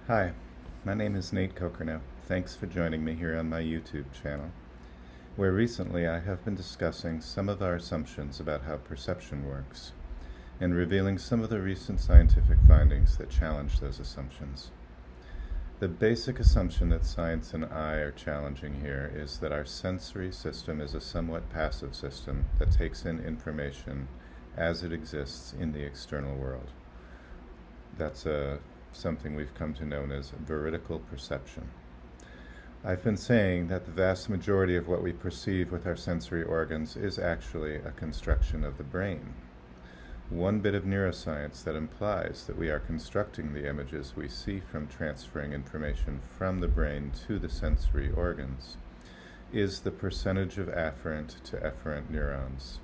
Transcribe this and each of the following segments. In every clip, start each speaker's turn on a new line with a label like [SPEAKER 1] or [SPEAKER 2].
[SPEAKER 1] Hi, my name is natekokernot. Thanks for joining me here on my YouTube channel, where recently I have been discussing some of our assumptions about how perception works, and revealing some of the recent scientific findings that challenge those assumptions. The basic assumption that science and I are challenging here is that our sensory system is a somewhat passive system that takes in information as it exists in the external world. That's something we've come to know as veridical perception. I've been saying that the vast majority of what we perceive with our sensory organs is actually a construction of the brain. One bit of neuroscience that implies that we are constructing the images we see from transferring information from the brain to the sensory organs is the percentage of afferent to efferent neurons.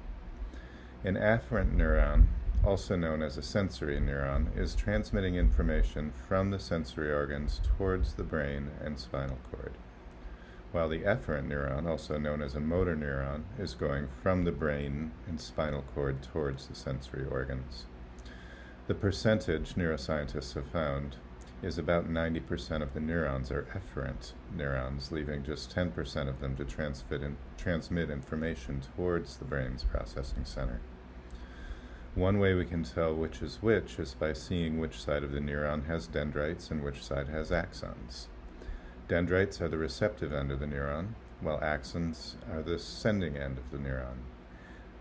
[SPEAKER 1] An afferent neuron, also known as a sensory neuron, is transmitting information from the sensory organs towards the brain and spinal cord, while the efferent neuron, also known as a motor neuron, is going from the brain and spinal cord towards the sensory organs. The percentage neuroscientists have found is about 90% of the neurons are efferent neurons, leaving just 10% of them to transmit information towards the brain's processing center. One way we can tell which is by seeing which side of the neuron has dendrites and which side has axons. Dendrites are the receptive end of the neuron, while axons are the sending end of the neuron.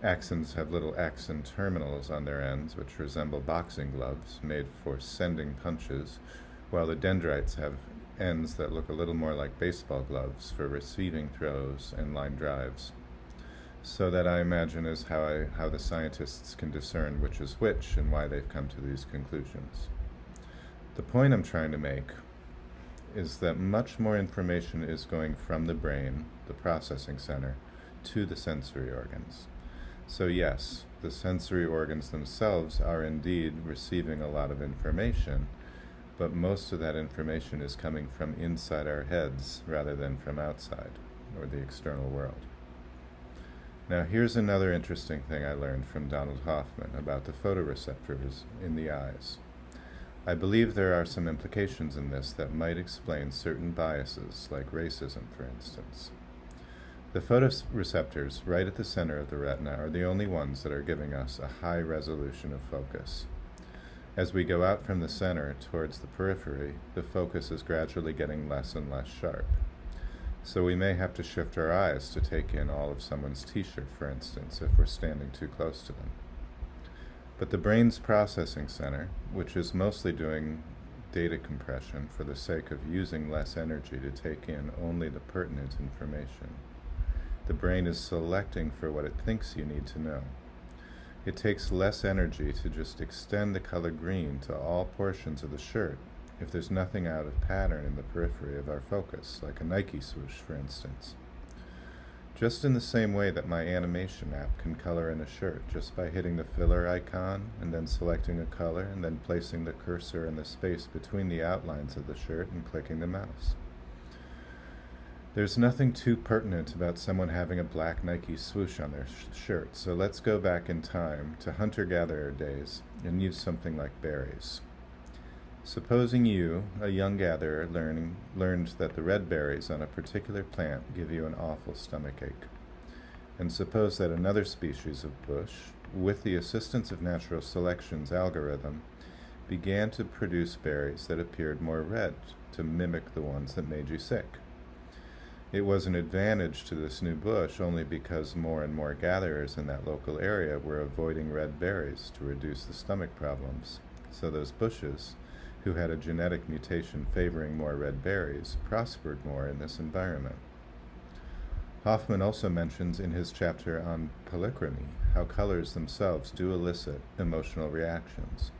[SPEAKER 1] Axons have little axon terminals on their ends, which resemble boxing gloves made for sending punches, while the dendrites have ends that look a little more like baseball gloves for receiving throws and line drives. So that, I imagine, is how the scientists can discern which is which and why they've come to these conclusions. The point I'm trying to make is that much more information is going from the brain, the processing center, to the sensory organs. So yes, the sensory organs themselves are indeed receiving a lot of information, but most of that information is coming from inside our heads rather than from outside, or the external world. Now here's another interesting thing I learned from Donald Hoffman about the photoreceptors in the eyes. I believe there are some implications in this that might explain certain biases, like racism, for instance. The photoreceptors right at the center of the retina are the only ones that are giving us a high resolution of focus. As we go out from the center towards the periphery, the focus is gradually getting less and less sharp. So we may have to shift our eyes to take in all of someone's t-shirt, for instance, if we're standing too close to them. But the brain's processing center, which is mostly doing data compression for the sake of using less energy to take in only the pertinent information, the brain is selecting for what it thinks you need to know. It takes less energy to just extend the color green to all portions of the shirt if there's nothing out of pattern in the periphery of our focus, like a Nike swoosh, for instance. Just in the same way that my animation app can color in a shirt just by hitting the filler icon and then selecting a color and then placing the cursor in the space between the outlines of the shirt and clicking the mouse. There's nothing too pertinent about someone having a black Nike swoosh on their shirt, so let's go back in time to hunter-gatherer days and use something like berries. Supposing you, a young gatherer, learned that the red berries on a particular plant give you an awful stomachache, and suppose that another species of bush, with the assistance of natural selection's algorithm, began to produce berries that appeared more red to mimic the ones that made you sick. It was an advantage to this new bush only because more and more gatherers in that local area were avoiding red berries to reduce the stomach problems, so those bushes, who had a genetic mutation favoring more red berries, prospered more in this environment. Hoffman also mentions in his chapter on polychromy how colors themselves do elicit emotional reactions,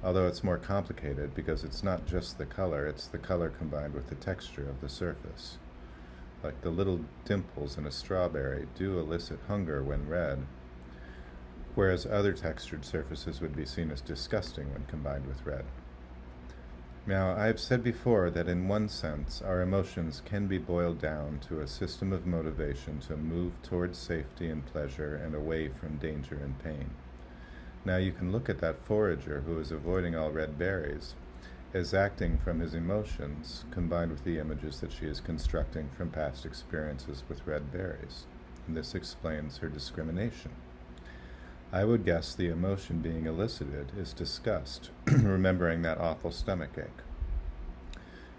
[SPEAKER 1] although it's more complicated because it's not just the color, it's the color combined with the texture of the surface. Like the little dimples in a strawberry do elicit hunger when red, whereas other textured surfaces would be seen as disgusting when combined with red. Now, I've said before that in one sense, our emotions can be boiled down to a system of motivation to move towards safety and pleasure and away from danger and pain. Now, you can look at that forager who is avoiding all red berries as acting from his emotions combined with the images that she is constructing from past experiences with red berries. And this explains her discrimination. I would guess the emotion being elicited is disgust, remembering that awful stomachache.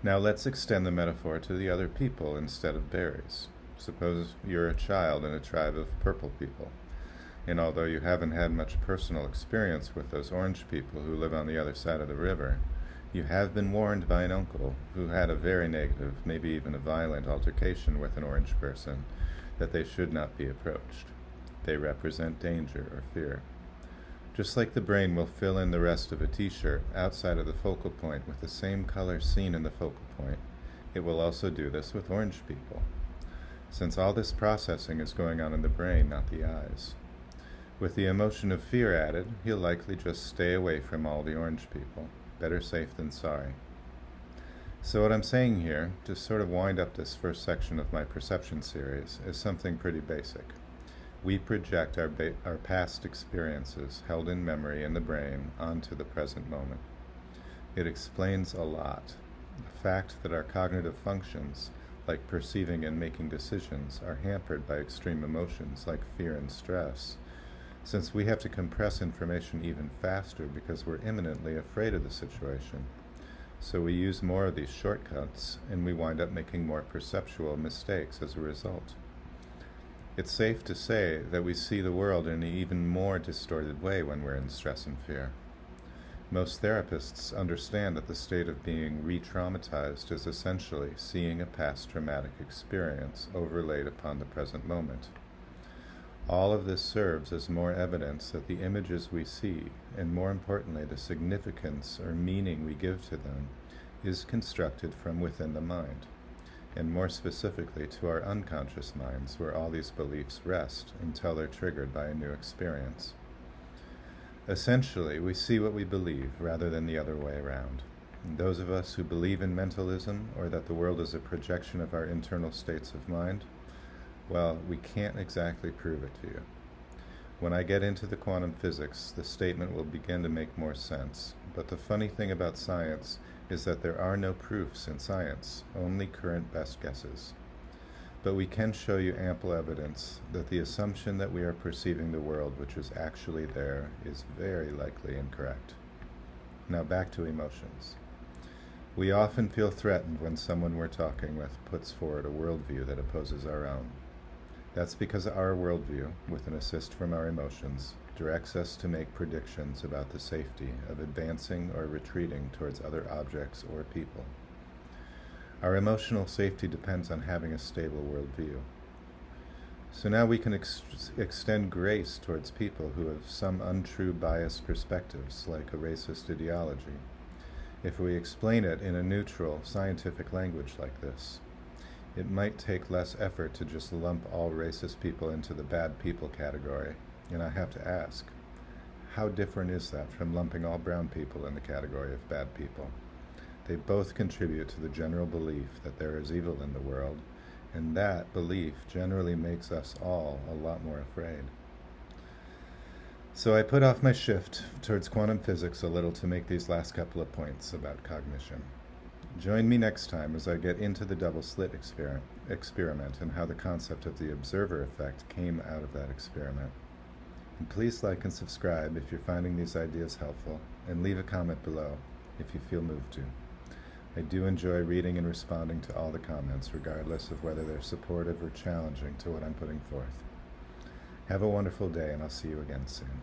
[SPEAKER 1] Now let's extend the metaphor to the other people instead of berries. Suppose you're a child in a tribe of purple people, and although you haven't had much personal experience with those orange people who live on the other side of the river, you have been warned by an uncle who had a very negative, maybe even a violent altercation with an orange person, that they should not be approached. They represent danger or fear. Just like the brain will fill in the rest of a t-shirt outside of the focal point with the same color seen in the focal point, it will also do this with orange people, since all this processing is going on in the brain, not the eyes. With the emotion of fear added, he'll likely just stay away from all the orange people. Better safe than sorry. So what I'm saying here, to sort of wind up this first section of my perception series, is something pretty basic. We project our past experiences held in memory in the brain onto the present moment. It explains a lot. The fact that our cognitive functions, like perceiving and making decisions, are hampered by extreme emotions like fear and stress, since we have to compress information even faster because we're imminently afraid of the situation. So we use more of these shortcuts, and we wind up making more perceptual mistakes as a result. It's safe to say that we see the world in an even more distorted way when we're in stress and fear. Most therapists understand that the state of being re-traumatized is essentially seeing a past traumatic experience overlaid upon the present moment. All of this serves as more evidence that the images we see, and more importantly the significance or meaning we give to them, is constructed from within the mind, and more specifically to our unconscious minds, where all these beliefs rest until they're triggered by a new experience. Essentially, we see what we believe rather than the other way around. And those of us who believe in mentalism, or that the world is a projection of our internal states of mind, well, we can't exactly prove it to you. When I get into the quantum physics, the statement will begin to make more sense. But the funny thing about science is that there are no proofs in science, only current best guesses. But we can show you ample evidence that the assumption that we are perceiving the world which is actually there is very likely incorrect. Now back to emotions. We often feel threatened when someone we're talking with puts forward a worldview that opposes our own. That's because our worldview, with an assist from our emotions, directs us to make predictions about the safety of advancing or retreating towards other objects or people. Our emotional safety depends on having a stable worldview. So now we can extend grace towards people who have some untrue biased perspectives, like a racist ideology, if we explain it in a neutral, scientific language like this. It might take less effort to just lump all racist people into the bad people category, and I have to ask, how different is that from lumping all brown people in the category of bad people? They both contribute to the general belief that there is evil in the world, and that belief generally makes us all a lot more afraid. So I put off my shift towards quantum physics a little to make these last couple of points about cognition. Join me next time as I get into the double slit experiment and how the concept of the observer effect came out of that experiment. And please like and subscribe if you're finding these ideas helpful, and leave a comment below if you feel moved to. I do enjoy reading and responding to all the comments, regardless of whether they're supportive or challenging to what I'm putting forth. Have a wonderful day, and I'll see you again soon.